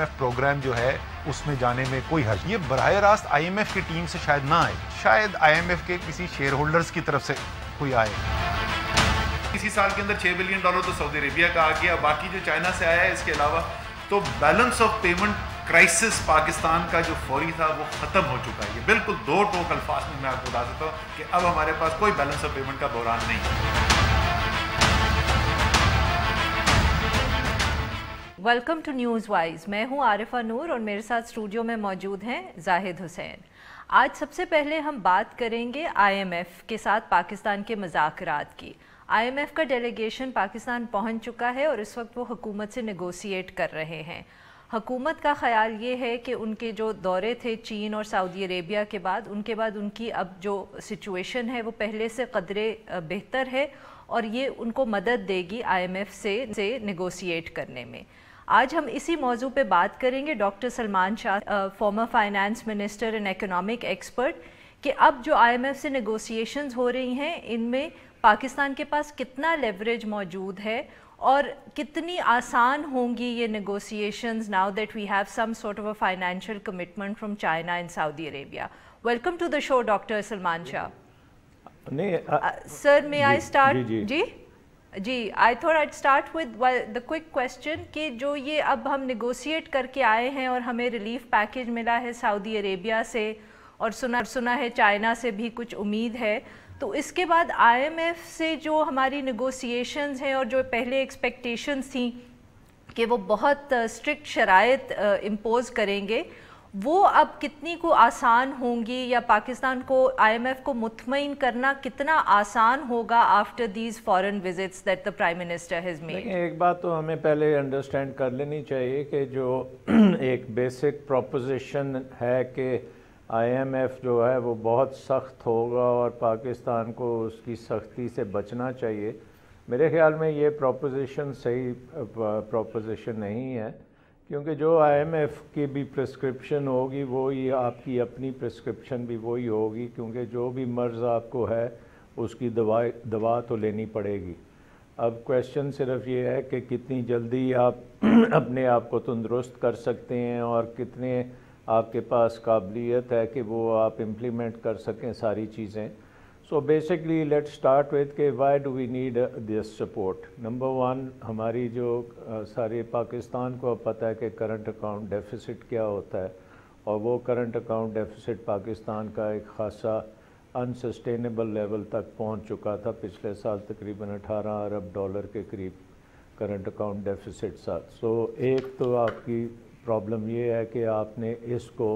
IMF programme جو ہے اس میں جانے میں کوئی حرج. یہ براہ راست IMF کی ٹیم سے شاید نہ آئے, شاید IMF کے کسی شیئر ہولڈرز کی طرف سے کوئی آئے. اسی سال کے اندر $6 بلین تو سعودی عربیہ کا آ گیا, باقی جو چائنا سے آیا ہے اس کے علاوہ. تو balance of payment crisis Pakistan کا جو فوری تھا وہ ختم ہو چکا ہے. یہ بالکل دو ٹوک الفاظ میں آپ کو بتا سکتا ہوں کہ اب ہمارے پاس کوئی بیلنس آف پیمنٹ کا بحران نہیں ہے. Welcome to news wise. میں ہوں عارفہ نور اور میرے ساتھ اسٹوڈیو میں موجود ہیں زاہد حسین. آج سب سے پہلے ہم بات کریں گے IMF کے ساتھ پاکستان کے مذاکرات کی. IMF کا ڈیلیگیشن پاکستان پہنچ چکا ہے اور اس وقت وہ حکومت سے نیگوسیٹ کر رہے ہیں. حکومت کا خیال یہ ہے کہ ان کے جو دورے تھے چین اور سعودی عربیہ کے بعد, ان کی اب جو سچویشن ہے وہ پہلے سے قدرے بہتر ہے اور یہ ان کو مدد دے گی IMF سے نیگوسیٹ کرنے میں. آج ہم اسی موضوع پہ بات کریں گے doctor Salman Shah, former finance minister and economic expert, کہ اب جو IMF سے نیگوسیشنز ہو رہی ہیں ان میں پاکستان کے پاس کتنا لیوریج موجود ہے اور کتنی آسان ہوں گی یہ negotiations now that we have some sort of a financial commitment from China and Saudi Arabia. Welcome to the show doctor Salman Shah. Sir may I start؟ جی I thought I'd start with the quick question کہ جو یہ اب ہم negotiate کر کے آئے ہیں اور ہمیں ریلیف پیکیج ملا ہے سعودی عربیہ سے اور سنا ہے چائنا سے بھی کچھ امید ہے, تو اس کے بعد IMF سے جو ہماری نیگوسیشنز ہیں اور جو پہلے ایکسپیکٹیشنز تھیں کہ وہ بہت اسٹرکٹ شرائط امپوز کریں گے, وہ اب کتنی کو آسان ہوں گی یا پاکستان کو IMF کو مطمئن کرنا کتنا آسان ہوگا after these foreign visits that the prime minister has made? ایک بات تو ہمیں پہلے انڈرسٹینڈ کر لینی چاہیے کہ جو ایک بیسک پروپوزیشن ہے کہ IMF جو ہے وہ بہت سخت ہوگا اور پاکستان کو اس کی سختی سے بچنا چاہیے. میرے خیال میں یہ پروپوزیشن صحیح پروپوزیشن نہیں ہے, کیونکہ جو IMF کی بھی پرسکرپشن ہوگی وہی آپ کی اپنی پرسکرپشن بھی وہی ہوگی, کیونکہ جو بھی مرض آپ کو ہے اس کی دوا تو لینی پڑے گی. اب کویشچن صرف یہ ہے کہ کتنی جلدی آپ اپنے آپ کو تندرست کر سکتے ہیں اور کتنے آپ کے پاس قابلیت ہے کہ وہ آپ امپلیمنٹ کر سکیں ساری چیزیں. So basically let start with کہ why do we need this support. Number one, ہماری جو سارے پاکستان کو پتہ ہے کہ کرنٹ اکاؤنٹ ڈیفیسٹ کیا ہوتا ہے, اور وہ کرنٹ اکاؤنٹ ڈیفیسٹ پاکستان کا ایک خاصا انسسٹینیبل لیول تک پہنچ چکا تھا. پچھلے سال تقریباً $18 ارب کے قریب کرنٹ اکاؤنٹ ڈیفیسٹ تھا. سو ایک تو آپ کی پرابلم یہ ہے کہ آپ نے اس کو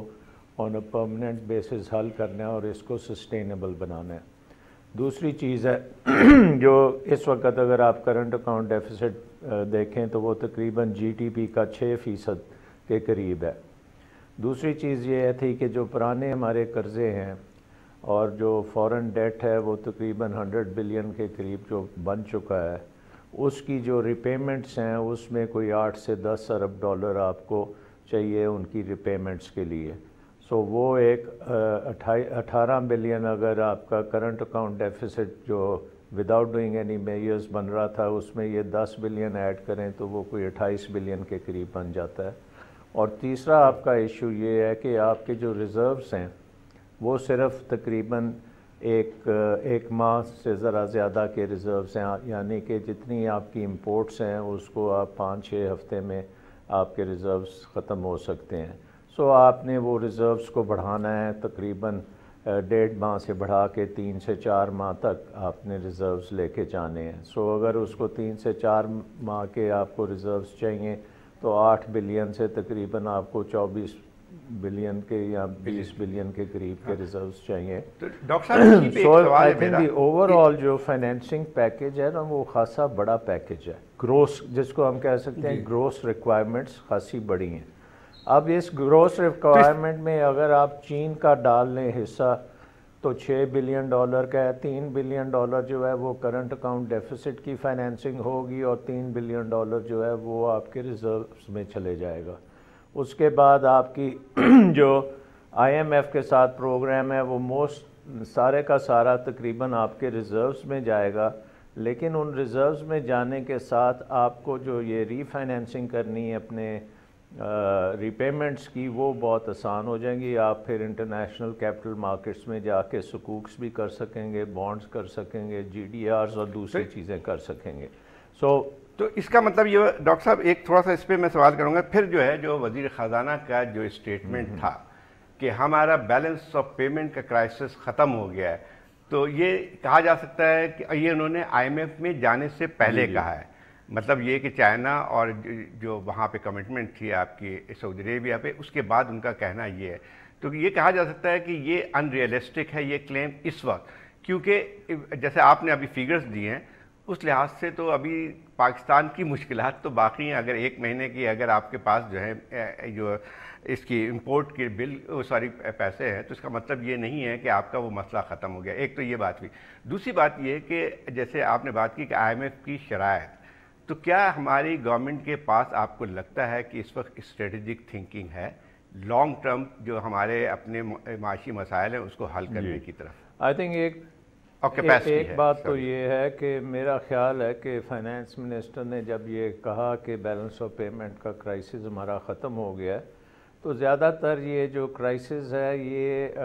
آن اے پرماننٹ بیسس حل کرنا ہے اور اس کو سسٹینیبل بنانا ہے. دوسری چیز ہے جو اس وقت اگر آپ کرنٹ اکاؤنٹ ڈیفیسٹ دیکھیں تو وہ تقریباً GDP کا 6% کے قریب ہے. دوسری چیز یہ تھی کہ جو پرانے ہمارے قرضے ہیں اور جو فورن ڈیٹ ہے وہ تقریباً 100 بلین کے قریب جو بن چکا ہے, اس کی جو ریپیمنٹس ہیں اس میں کوئی 8 سے 10 ارب ڈالر آپ کو چاہیے ان کی ریپیمنٹس کے لیے. سو وہ ایک 18 بلین اگر آپ کا کرنٹ اکاؤنٹ ڈیفیسٹ جو وداؤٹ ڈوئنگ اینی میجرز بن رہا تھا, اس میں یہ 10 بلین ایڈ کریں تو وہ کوئی 28 بلین کے قریب بن جاتا ہے. اور تیسرا آپ کا ایشو یہ ہے کہ آپ کے جو ریزروز ہیں وہ صرف تقریباً ایک ماہ سے ذرا زیادہ کے ریزروز ہیں, یعنی کہ جتنی آپ کی امپورٹس ہیں اس کو آپ 5-6 ہفتے میں آپ کے ریزروز ختم ہو سکتے ہیں. سو آپ نے وہ ریزروز کو بڑھانا ہے, تقریباً 1.5 ماہ سے بڑھا کے 3 سے 4 ماہ تک آپ نے ریزروز لے کے جانے ہیں. سو اگر اس کو 3 سے 4 ماہ کے آپ کو ریزروز چاہیے تو 8 بلین سے تقریباً آپ کو 24 بلین کے یا 20 بلین کے قریب کے ریزروز چاہیے. سو I think the over all جو فائنینسنگ پیکیج ہے نا وہ خاصا بڑا پیکیج ہے. گروس جس کو ہم کہہ سکتے ہیں گروس ریکوائرمنٹس خاصی بڑی ہیں. اب اس گروس ریکوائرمنٹ میں اگر آپ چین کا ڈال لیں حصہ تو $6 بلین کا ہے. $3 بلین جو ہے وہ کرنٹ اکاؤنٹ ڈیفیسٹ کی فائنینسنگ ہوگی اور $3 بلین جو ہے وہ آپ کے ریزروز میں چلے جائے گا. اس کے بعد آپ کی جو IMF کے ساتھ پروگرام ہے وہ سارے کا سارا تقریباً آپ کے ریزروز میں جائے گا, لیکن ان ریزروز میں جانے کے ساتھ آپ کو جو یہ ری فائنینسنگ کرنی ہے اپنے ریپیمنٹس کی وہ بہت آسان ہو جائیں گی. آپ پھر انٹرنیشنل کیپٹل مارکیٹس میں جا کے سکوکس بھی کر سکیں گے, بانڈز کر سکیں گے, جی ڈی آرز اور دوسری چیزیں کر سکیں گے. تو اس کا مطلب یہ ڈاکٹر صاحب ایک تھوڑا سا اس پہ میں سوال کروں گا. پھر جو ہے جو وزیر خزانہ کا جو اسٹیٹمنٹ تھا کہ ہمارا بیلنس آف پیمنٹ کا کرائسس ختم ہو گیا ہے, تو یہ کہا جا سکتا ہے کہ یہ انہوں نے آئی ایم ایف میں جانے سے پہلے کہا ہے. مطلب یہ کہ چائنا اور جو وہاں پہ کمٹمنٹ تھی آپ کی سعودی عربیہ پہ, اس کے بعد ان کا کہنا یہ ہے. تو یہ کہا جا سکتا ہے کہ یہ ان ریئلسٹک ہے یہ کلیم اس وقت, کیونکہ جیسے آپ نے ابھی فیگرز دیے ہیں اس لحاظ سے تو ابھی پاکستان کی مشکلات تو باقی ہیں. اگر ایک مہینے کی اگر آپ کے پاس جو ہے جو اس کی امپورٹ کے پیسے ہیں, تو اس کا مطلب یہ نہیں ہے کہ آپ کا وہ مسئلہ ختم ہو گیا. ایک تو یہ بات ہوئی. دوسری بات یہ کہ جیسے آپ نے بات کی کہ آئی ایم ایف کی شرائط, تو کیا ہماری گورنمنٹ کے پاس آپ کو لگتا ہے کہ اس وقت اسٹریٹجک تھنکنگ ہے لانگ ٹرم جو ہمارے اپنے معاشی مسائل ہیں اس کو حل کرنے کی طرف؟ آئی تھنک ایک بات تو یہ ہے کہ میرا خیال ہے کہ فائنانس منسٹر نے جب یہ کہا کہ بیلنس آف پیمنٹ کا کرائسس ہمارا ختم ہو گیا ہے, تو زیادہ تر یہ جو کرائسس ہے یہ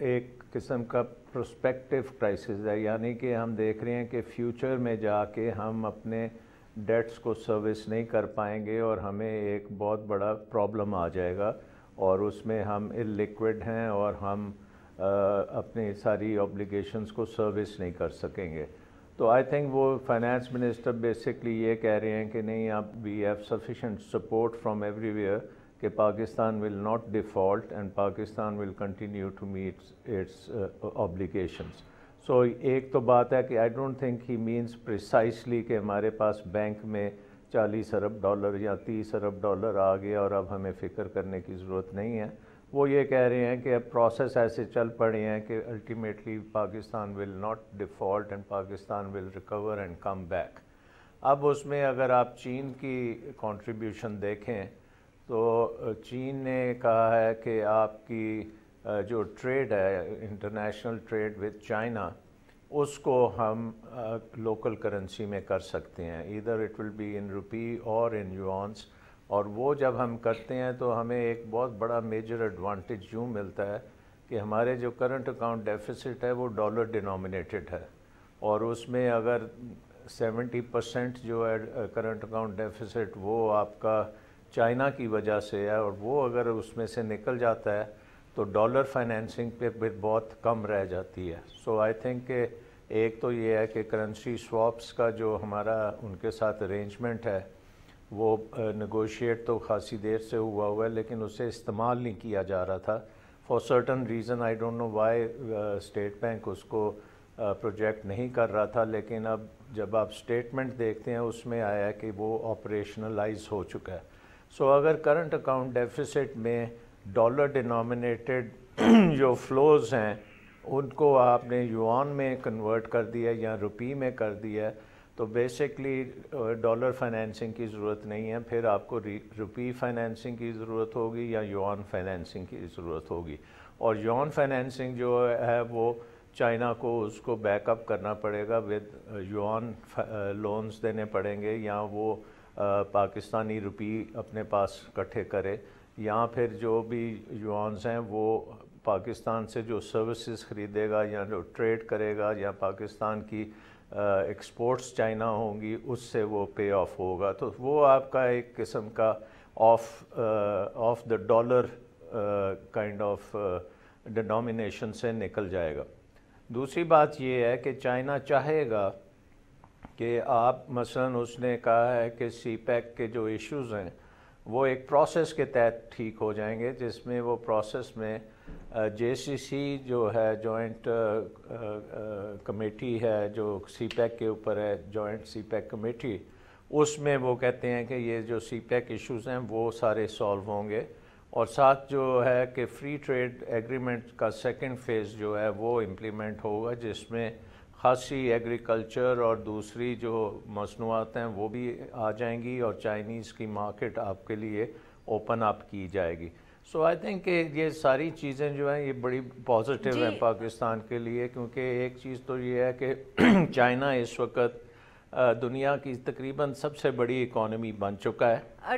ایک قسم کا پروسپیکٹیو کرائسس ہے, یعنی کہ ہم دیکھ رہے ہیں کہ فیوچر میں جا کے ہم اپنے ڈیٹس کو سروس نہیں کر پائیں گے اور ہمیں ایک بہت بڑا پرابلم آ جائے گا, اور اس میں ہم ان لیکوڈ ہیں اور ہم اپنی ساری اوبلیگیشنز کو سروس نہیں کر سکیں گے. تو آئی تھنک وہ فائنانس منسٹر بیسکلی یہ کہہ رہے ہیں کہ نہیں, اب we have sufficient support from everywhere کہ Pakistan will not default and Pakistan will continue to meet its obligations. So ایک تو بات ہے کہ I don't think he means precisely کہ ہمارے پاس بینک میں $40 ارب یا $30 ارب آ گیا اور اب ہمیں فکر کرنے کی ضرورت نہیں ہے. وہ یہ کہہ رہے ہیں کہ اب پروسیس ایسے چل پڑے ہیں کہ ultimately Pakistan will not default and Pakistan will recover and come back. اب اس میں اگر آپ چین کی کنٹریبیوشن دیکھیں تو چین نے کہا ہے کہ آپ کی جو ٹریڈ ہے انٹرنیشنل ٹریڈ وتھ چائنا, اس کو ہم لوکل کرنسی میں کر سکتے ہیں, either it will be in rupee اور ان یوانس. اور وہ جب ہم کرتے ہیں تو ہمیں ایک بہت بڑا میجر ایڈوانٹیج یوں ملتا ہے کہ ہمارے جو کرنٹ اکاؤنٹ ڈیفیسٹ ہے وہ ڈالر ڈینومینیٹڈ ہے, اور اس میں اگر 70% جو ہے کرنٹ اکاؤنٹ ڈیفیسٹ وہ آپ کا چائنا کی وجہ سے ہے, اور وہ اگر اس میں سے نکل جاتا ہے تو ڈالر فائنینسنگ پہ پھر بہت کم رہ جاتی ہے. سو آئی تھنک کہ ایک تو یہ ہے کہ کرنسی سواپس کا جو ہمارا ان کے ساتھ ارینجمنٹ ہے وہ نیگوشیٹ تو خاصی دیر سے ہوا ہے, لیکن اسے استعمال نہیں کیا جا رہا تھا for certain reason. I don't know why State Bank اس کو پروجیکٹ نہیں کر رہا تھا, لیکن اب جب آپ اسٹیٹمنٹ دیکھتے ہیں اس میں آیا کہ وہ آپریشنلائز ہو چکا ہے. سو اگر کرنٹ اکاؤنٹ ڈیفیسٹ میں ڈالر ڈینومینیٹڈ جو فلوز ہیں ان کو آپ نے یوان میں کنورٹ کر دیا یا روپی میں کر دیا, تو بیسکلی ڈالر فائنینسنگ کی ضرورت نہیں ہے, پھر آپ کو روپی فائنینسنگ کی ضرورت ہوگی یا یوان فائنینسنگ کی ضرورت ہوگی. اور یوان فائنینسنگ جو ہے وہ چائنا کو اس کو بیک اپ کرنا پڑے گا ود یوان لونز دینے پڑیں گے, یا وہ پاکستانی روپی اپنے پاس اکٹھے کرے, یا پھر جو بھی یوانز ہیں وہ پاکستان سے جو سروسز خریدے گا یا جو ٹریڈ کرے گا یا پاکستان کی ایکسپورٹس چائنا ہوں گی اس سے وہ پے آف ہوگا. تو وہ آپ کا ایک قسم کا of the dollar kind of denomination سے نکل جائے گا. دوسری بات یہ ہے کہ چائنا چاہے گا کہ آپ مثلاً اس نے کہا ہے کہ سی پیک کے جو ایشوز ہیں وہ ایک پروسیس کے تحت ٹھیک ہو جائیں گے, جس میں وہ پروسیس میں جے سی سی جو ہے جوائنٹ کمیٹی ہے جو سی پیک کے اوپر ہے, جوائنٹ سی پیک کمیٹی, اس میں وہ کہتے ہیں کہ یہ جو سی پیک ایشوز ہیں وہ سارے سالو ہوں گے. اور ساتھ جو ہے کہ فری ٹریڈ ایگریمنٹ کا سیکنڈ فیز جو ہے وہ امپلیمنٹ ہوگا, جس میں خاصی ایگریکلچر اور دوسری جو مصنوعات ہیں وہ بھی آ جائیں گی اور چائنیز کی مارکیٹ آپ کے لیے اوپن اپ کی جائے گی. سو آئی تھنک کہ یہ ساری چیزیں جو ہیں یہ بڑی پازیٹیو ہیں پاکستان کے لیے, کیونکہ ایک چیز تو یہ ہے کہ چائنا اس وقت دنیا کی تقریباً سب سے بڑی اکانومی بن چکا ہے.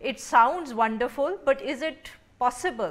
it sounds wonderful, but is it possible?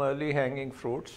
early hanging fruits,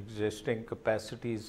existing capacities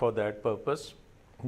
for that purpose.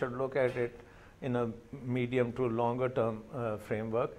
should look at it in a medium to longer term framework.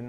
in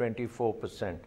24%,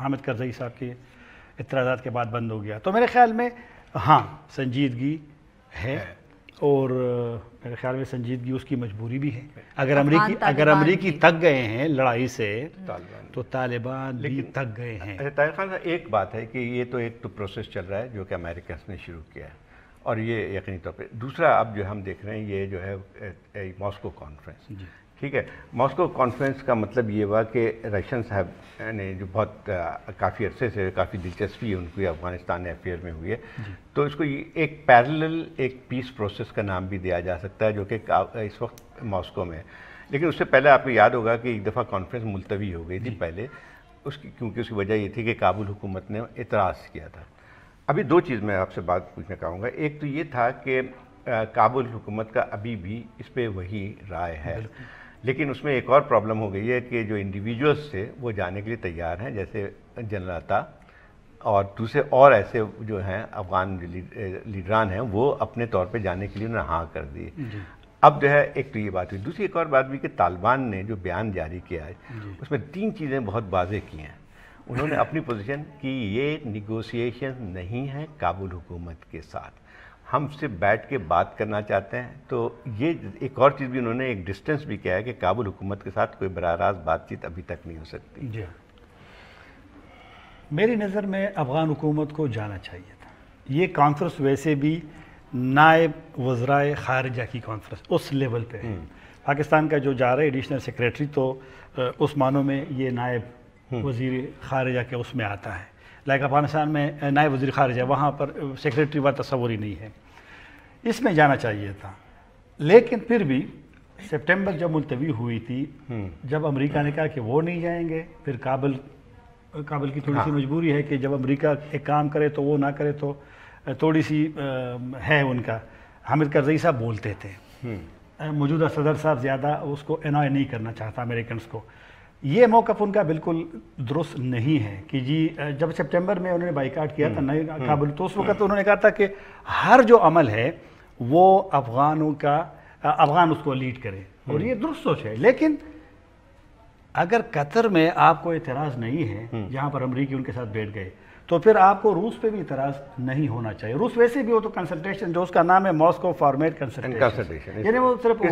Hamid Karzai صاحب کے اعتراضات کے بعد بند ہو گیا. تو میرے خیال میں ہاں سنجیدگی ہے اور میرے خیال میں سنجیدگی اس کی مجبوری بھی ہے. اگر امریکی تک گئے ہیں لڑائی سے تو طالبان بھی تک گئے ہیں. طاہر خان صاحب ایک بات ہے کہ یہ تو ایک تو پروسیس چل رہا ہے جو کہ امریکہ نے شروع کیا ہے اور یہ یقینی طور پہ. دوسرا اب جو ہم دیکھ رہے ہیں یہ جو ہے ماسکو کانفرنس. ٹھیک ہے, ماسکو کانفرنس کا مطلب یہ ہوا کہ رشین صاحب نے جو بہت کافی عرصے سے کافی دلچسپی ان کی افغانستان افیئر میں ہوئی ہے, تو اس کو ایک پیرلل ایک پیس پروسیس کا نام بھی دیا جا سکتا ہے جو کہ اس وقت ماسکو میں ہے. لیکن اس سے پہلے آپ کو یاد ہوگا کہ ایک دفعہ کانفرنس ملتوی ہو گئی تھی پہلے کیونکہ اس کی وجہ یہ تھی کہ کابل حکومت نے اعتراض کیا تھا. ابھی دو چیز میں آپ سے بات پوچھنا چاہوں گا. ایک تو یہ تھا کہ کابل حکومت کا ابھی بھی اس پہ وہی رائے ہے, لیکن اس میں ایک اور پرابلم ہو گئی ہے کہ جو انڈیویجولس تھے وہ جانے کے لیے تیار ہیں, جیسے جنرل عطا اور دوسرے اور ایسے جو ہیں افغان لیڈران ہیں وہ اپنے طور پہ جانے کے لیے انہوں نے ہاں کر دی. اب جو ہے ایک تو یہ بات ہوئی. دوسری ایک اور بات بھی کہ طالبان نے جو بیان جاری کیا ہے اس میں 3 چیزیں بہت واضح کی ہیں. انہوں نے اپنی پوزیشن کی یہ نیگوسیشن نہیں ہے کابل حکومت کے ساتھ, ہم سے بیٹھ کے بات کرنا چاہتے ہیں. تو یہ ایک اور چیز بھی انہوں نے ایک ڈسٹنس بھی کیا ہے کہ کابل حکومت کے ساتھ کوئی براہ راست بات چیت ابھی تک نہیں ہو سکتی. جی میری نظر میں افغان حکومت کو جانا چاہیے تھا. یہ کانفرنس ویسے بھی نائب وزرائے خارجہ کی کانفرنس اس لیول پہ ہے. پاکستان کا جو جا رہا ہے ایڈیشنل سیکریٹری تو اس معنوں میں یہ نائب وزیر خارجہ کے اس میں آتا ہے. لائک افغانستان میں نائب وزیر خارجہ, وہاں پر سیکریٹری والا تصور ہی نہیں ہے. اس میں جانا چاہیے تھا. لیکن پھر بھی سپٹمبر جب ملتوی ہوئی تھی, جب امریکہ نے کہا کہ وہ نہیں جائیں گے, پھر کابل کی تھوڑی سی مجبوری ہے کہ جب امریکہ ایک کام کرے تو وہ نہ کرے تو تھوڑی سی ہے ان کا. حامد کرزئی صاحب بولتے تھے, موجودہ صدر صاحب زیادہ اس کو انوائے نہیں کرنا چاہتا امریکنز کو. یہ موقف ان کا بالکل درست نہیں ہے کہ جی جب سپٹمبر میں انہوں نے بائیکاٹ کیا تھا نئے کابل, تو اس وقت انہوں نے کہا تھا کہ ہر جو عمل ہے وہ افغان اس کو لیڈ کرے, اور یہ درست سوچ ہے. لیکن اگر قطر میں آپ کو اعتراض نہیں ہے جہاں پر امریکی ان کے ساتھ بیٹھ گئے, تو پھر آپ کو روس پہ بھی اعتراض نہیں ہونا چاہیے. روس ویسے بھی وہ تو کنسلٹیشن جو اس کا نام ہے ماسکو فارمیٹ کنسلٹیشن, یعنی وہ صرف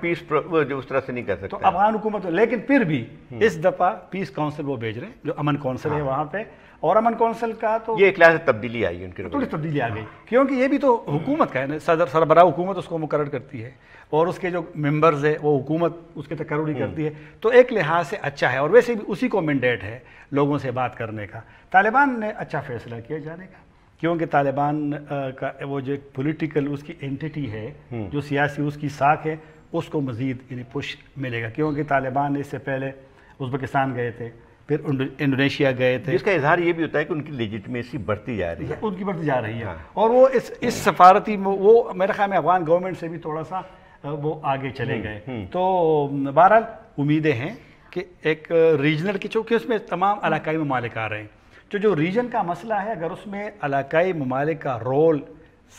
پیس جو اس طرح سے نہیں کر سکتے. تو افغان حکومت, لیکن پھر بھی اس دفعہ پیس کونسل وہ بھیج رہے ہیں جو امن کونسل ہے وہاں پہ, اور امن کونسل کا تو یہ ایک لحاظ سے تبدیلی آئی ان کے تھوڑی تبدیلی آ گئی, کیونکہ یہ بھی تو حکومت کا ہے, سربراہ حکومت اس کو مقرر کرتی ہے اور اس کے جو ممبرز ہیں وہ حکومت اس کے تقرری کرتی ہے. تو ایک لحاظ سے اچھا ہے, اور ویسے بھی اسی کو مینڈیٹ ہے لوگوں سے بات کرنے کا. طالبان نے اچھا فیصلہ کیا جانے کا, کیونکہ طالبان کا وہ جو ایک پولیٹیکل اس کی اینٹی ہے, جو سیاسی اس کی ساکھ ہے, اس کو مزید یعنی پش ملے گا. کیونکہ طالبان اس سے پہلے ازبکستان گئے تھے, پھر انڈونیشیا گئے تھے, جس کا اظہار یہ بھی ہوتا ہے کہ ان کی لیجیٹمیسی بڑھتی جا رہی ہے, ان کی بڑھتی جا رہی ہے. اور وہ اس سفارتی وہ میرے خیال میں افغان گورنمنٹ سے بھی تھوڑا سا وہ آگے چلے گئے. تو بہرحال امیدیں ہیں کہ ایک ریجنل کی, چونکہ اس میں تمام علاقائی ممالک آ رہے ہیں, جو ریجن کا مسئلہ ہے اگر اس میں علاقائی ممالک کا رول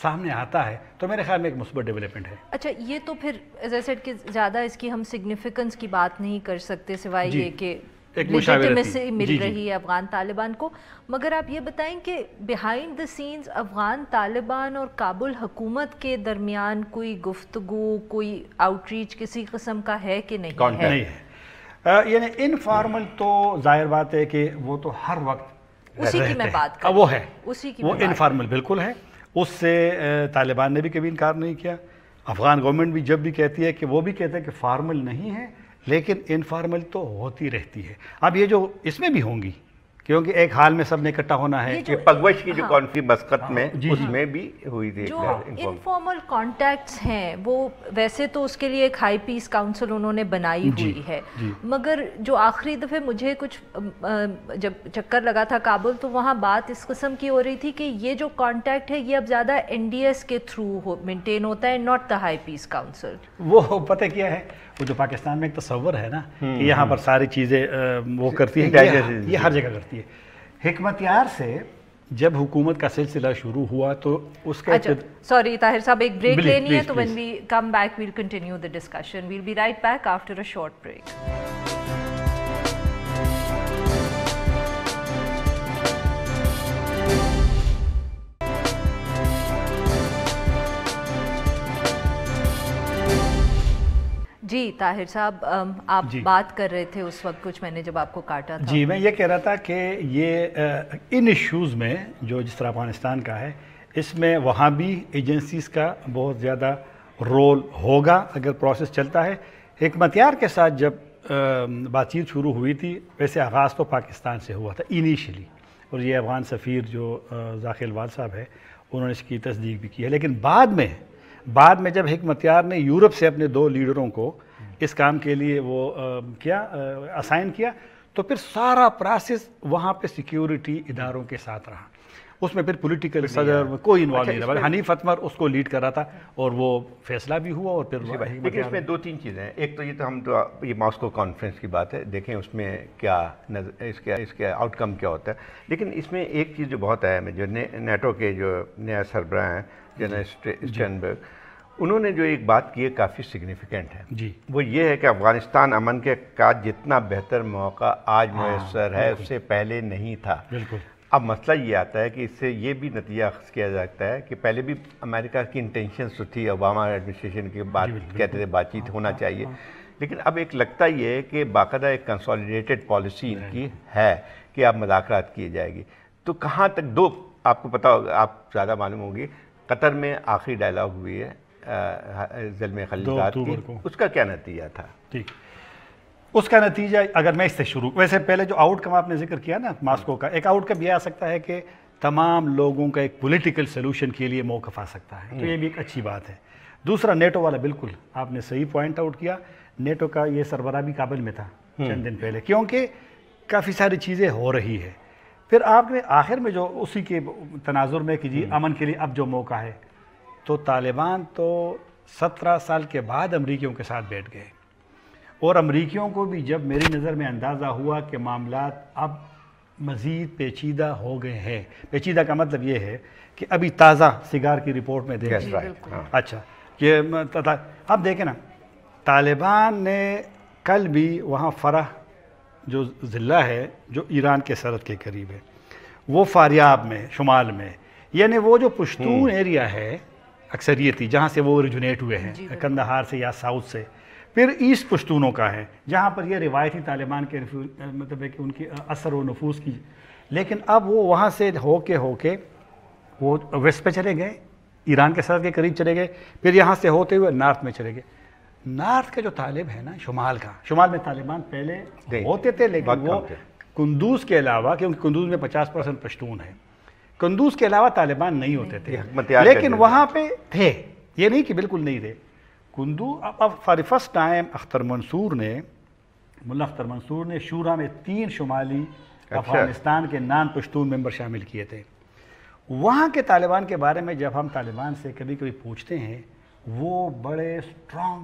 سامنے آتا ہے تو میرے خیال میں ایک مثبت ڈیولپمنٹ ہے. اچھا, یہ تو پھر ایز آئی سیڈ کہ زیادہ اس کی ہم سگنیفیکنس کی بات نہیں کر سکتے سوائے یہ کہ لیجیٹمیسی مل رہی ہے افغان طالبان کو. مگر آپ یہ بتائیں کہ behind the scenes Afghan Taliban اور کابل حکومت کے درمیان کوئی گفتگو, کوئی آؤٹ ریچ کسی قسم کا ہے کہ نہیں ہے؟ یعنی انفارمل تو ظاہر بات ہے کہ وہ تو ہر وقت اسی کی میں بات کر وہ ہے, وہ انفارمل بالکل ہے. اس سے طالبان نے بھی کبھی انکار نہیں کیا. افغان گورنمنٹ بھی جب بھی کہتی ہے کہ وہ بھی کہتے ہیں کہ فارمل نہیں ہے, لیکن انفارمل تو ہوتی رہتی ہے. اب یہ جو اس میں بھی ہوں گی, کیونکہ ایک حال میں سب نے اکٹھا ہونا ہے. کہ پگوش کی جو کانفرنس مسقط میں اس میں بھی ہوئی تھی, جو انفارمل کانٹیکٹس ہیں وہ ویسے تو اس کے لیے ایک ہائی پیس کاؤنسل انہوں نے بنائی ہوئی ہے, مگر جو آخری دفعے مجھے کچھ جب چکر لگا تھا کابل تو وہاں بات اس قسم کی ہو رہی تھی کہ یہ جو کانٹیکٹ ہے یہ اب زیادہ NDS کے تھرو مینٹین ہوتا ہے, not the high peace council. وہ پتہ کیا ہے, وہ جو پاکستان میں ایک تصور ہے نا کہ یہاں پر ساری چیزیں وہ کرتی ہیں, یہ ہر جگہ کرتی ہے. حکمت یار سے جب حکومت کا سلسلہ شروع ہوا تو اس کا سوری طاہر صاحب ایک بریک لینی ہے, تو when we come back we'll continue the discussion. We'll be right back after a short break. جی طاہر صاحب آپ بات کر رہے تھے اس وقت کچھ، میں نے جب آپ کو کاٹا تھا. جی میں یہ کہہ رہا تھا کہ یہ ان ایشوز میں جو جس طرح افغانستان کا ہے، اس میں وہاں بھی ایجنسیز کا بہت زیادہ رول ہوگا اگر پروسیس چلتا ہے. حکمتیار کے ساتھ جب بات چیت شروع ہوئی تھی، ویسے آغاز تو پاکستان سے ہوا تھا انیشلی، اور یہ افغان سفیر جو ذاکر الوال صاحب ہے انہوں نے اس کی تصدیق بھی کی ہے. لیکن بعد میں جب حکمتیار نے یورپ سے اپنے 2 لیڈروں کو اس کام کے لیے وہ اسائن کیا، تو پھر سارا پروسیس وہاں پہ سیکیورٹی اداروں کے ساتھ رہا. اس میں پھر پولیٹیکل صدر کوئی انوالو نہیں رہا، حنیف اتمر اس کو لیڈ کر رہا تھا، اور وہ فیصلہ بھی ہوا. اور پھر لیکن اس میں 2-3 چیزیں ہیں. ایک تو یہ تو ہم تو یہ ماسکو کانفرنس کی بات ہے، دیکھیں اس میں کیا اس کے آؤٹ کم کیا ہوتا ہے. لیکن اس میں ایک چیز جو بہت اہم ہے، جو نیٹو کے جو نیا سربراہ ہیں جنرل اسٹینبرگ، انہوں نے جو ایک بات کی ہے کافی سگنیفیکنٹ ہے. جی وہ یہ ہے کہ افغانستان امن کے کا جتنا بہتر موقع آج میسر ہے اس سے پہلے نہیں تھا. بالکل. اب مسئلہ یہ آتا ہے کہ اس سے یہ بھی نتیجہ اخذ کیا جا سکتا ہے کہ پہلے بھی امریکہ کی انٹینشنز تو تھی، اوباما ایڈمنسٹریشن کی بات کہتے تھے بات چیت ہونا چاہیے، لیکن اب ایک لگتا یہ ہے کہ باقاعدہ ایک کنسالیڈیٹڈ پالیسی ان کی ہے کہ اب مذاکرات کیے جائے گی. تو کہاں تک آپ کو پتہ ہوگا، آپ زیادہ معلوم ہوگی، قطر میں آخری ڈائلاگ ہوئی ہے زلمے خلیلزاد کی، اس کا کیا نتیجہ تھا؟ ٹھیک، اس کا نتیجہ اگر میں اس سے شروع، ویسے پہلے جو آؤٹ کم آپ نے ذکر کیا نا ماسکو کا، ایک آؤٹ کم یہ آ سکتا ہے کہ تمام لوگوں کا ایک پولیٹیکل سلوشن کے لیے موقف آ سکتا ہے، تو یہ بھی ایک اچھی بات ہے. دوسرا نیٹو والا، بالکل آپ نے صحیح پوائنٹ آؤٹ کیا، نیٹو کا یہ سربراہ بھی کابل میں تھا چند دن پہلے، کیونکہ کافی ساری چیزیں ہو رہی ہے. پھر آپ نے آخر میں جو اسی کے تناظر میں کہ جی امن کے لیے اب جو موقع ہے، تو طالبان تو 17 سال کے بعد امریکیوں کے ساتھ بیٹھ گئے، اور امریکیوں کو بھی جب میری نظر میں اندازہ ہوا کہ معاملات اب مزید پیچیدہ ہو گئے ہیں. پیچیدہ کا مطلب یہ ہے کہ ابھی تازہ سگار کی رپورٹ میں دیکھیں. اچھا یہ اب دیکھیں نا، طالبان نے کل بھی وہاں فرح جو ضلع ہے جو ایران کے سرحد کے قریب ہے، وہ فاریاب میں شمال میں، یعنی وہ جو پشتون ایریا ہے اکثریتی جہاں سے وہ اوریجنیٹ ہوئے ہیں، کندہار سے یا ساؤتھ سے، پھر ایسٹ پشتونوں کا ہے جہاں پر یہ روایتی طالبان کے مطلب ہے کہ ان کی اثر و نفوذ کی. لیکن اب وہ وہاں سے ہو کے وہ ویسٹ پہ چلے گئے، ایران کے سرحد کے قریب چلے گئے، پھر یہاں سے ہوتے ہوئے نارتھ میں چلے گئے. نارتھ کا جو طالب ہے نا، شمال میں طالبان پہلے ہوتے تھے، لیکن وہ قندوز کے علاوہ، کیونکہ قندوز میں 50% پشتون ہے، قندوز کے علاوہ طالبان نہیں ہوتے تھے، لیکن وہاں پہ تھے، یہ نہیں کہ بالکل نہیں تھے. اب فار دی فرسٹ ٹائم ملا اختر منصور نے شورا میں 3 شمالی افغانستان کے نان پشتون ممبر شامل کیے تھے. وہاں کے طالبان کے بارے میں جب ہم طالبان سے کبھی پوچھتے ہیں، وہ بڑے اسٹرانگ،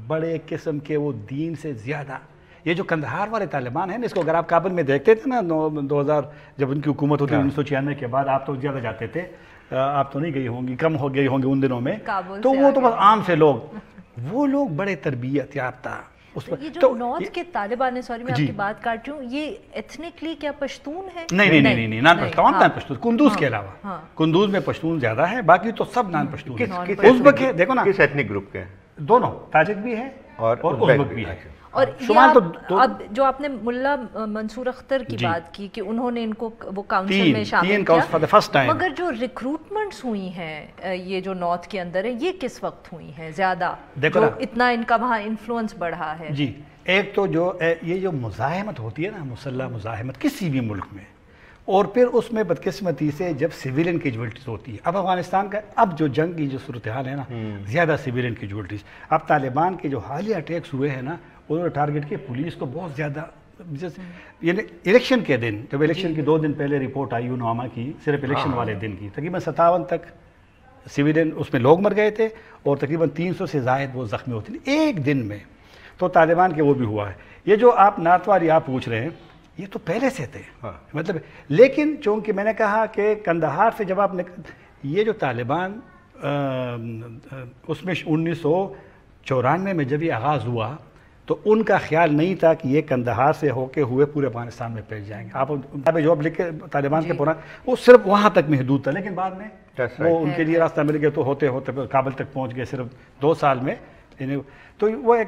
بڑے قسم کے، وہ دین سے زیادہ، یہ جو کندہار والے طالبان ہیں اس کو اگر آپ کابل میں دیکھتے تھے نا 2000 جب ان کی حکومت ہوتی 1996 کے بعد، آپ تو زیادہ جاتے تھے، آپ تو نہیں گئی ہوں گی، کم ہو گئی ہوں گے ان دنوں میں، تو وہ تو بس عام سے لوگ، وہ لوگ بڑے تربیت یافتہ. یہ جو نارتھ کے طالبان ہیں، سوری میں آپ کی بات کاٹ رہی ہوں، یہ ایتھنکلی کیا پشتون ہے؟ نہیں، نان پشتون، قندوز کے علاوہ، قندوز میں پشتون زیادہ ہے، باقی تو سب نان پشتون ہیں. ازبک ہے، دیکھو نا، کس ایتھنک گروپ کے؟ دونوں، تاجک بھی ہے اور ازبک بھی ہے. اور اب جو آپ نے ملا منصور اختر کی بات کی کہ انہوں نے ان کو وہ کاؤنسل میں شامل کیا، مگر جو ریکروٹمنٹس ہوئی ہیں یہ جو نارتھ کے اندر ہیں، یہ کس وقت ہوئی ہیں زیادہ، جو اتنا ان کا وہاں انفلوئنس بڑھا ہے؟ جی، ایک تو جو یہ جو مزاحمت ہوتی ہے نا، مسلح مزاحمت کسی بھی ملک میں، اور پھر اس میں بدقسمتی سے جب سویلین کیجویلٹیز ہوتی ہے. اب افغانستان کا اب جو جنگ کی جو صورتحال ہے نا، زیادہ سویلین کیجویلٹیز. اب طالبان کے جو حالیہ اٹیکس ہوئے ہیں نا، انہوں نے ٹارگٹ کیا پولیس کو بہت زیادہ، یعنی الیکشن کے دن، جب الیکشن کے 2 دن پہلے رپورٹ آئی انوما کی، صرف الیکشن والے دن کی، تقریباً 57 تک سویلین اس میں لوگ مر گئے تھے، اور تقریباً 300 سے زائد وہ زخمی ہوتے ہیں ایک دن میں. تو طالبان کے وہ بھی ہوا ہے. یہ جو آپ نارتھ والی آپ پوچھ رہے ہیں، یہ تو پہلے سے تھے، مطلب، لیکن چونکہ میں نے کہا کہ کندہار سے جب آپ نے، یہ جو طالبان اس میں 1994 میں جب یہ آغاز ہوا، تو ان کا خیال نہیں تھا کہ یہ کندہار سے ہو کے ہوئے پورے افغانستان میں پھیل جائیں گے. آپ جو اب لکھے طالبان کے پرانا، وہ صرف وہاں تک محدود تھا، لیکن بعد میں وہ ان کے لیے راستہ مل گیا، تو ہوتے ہوتے کابل تک پہنچ گئے صرف 2 سال میں. تو وہ ایک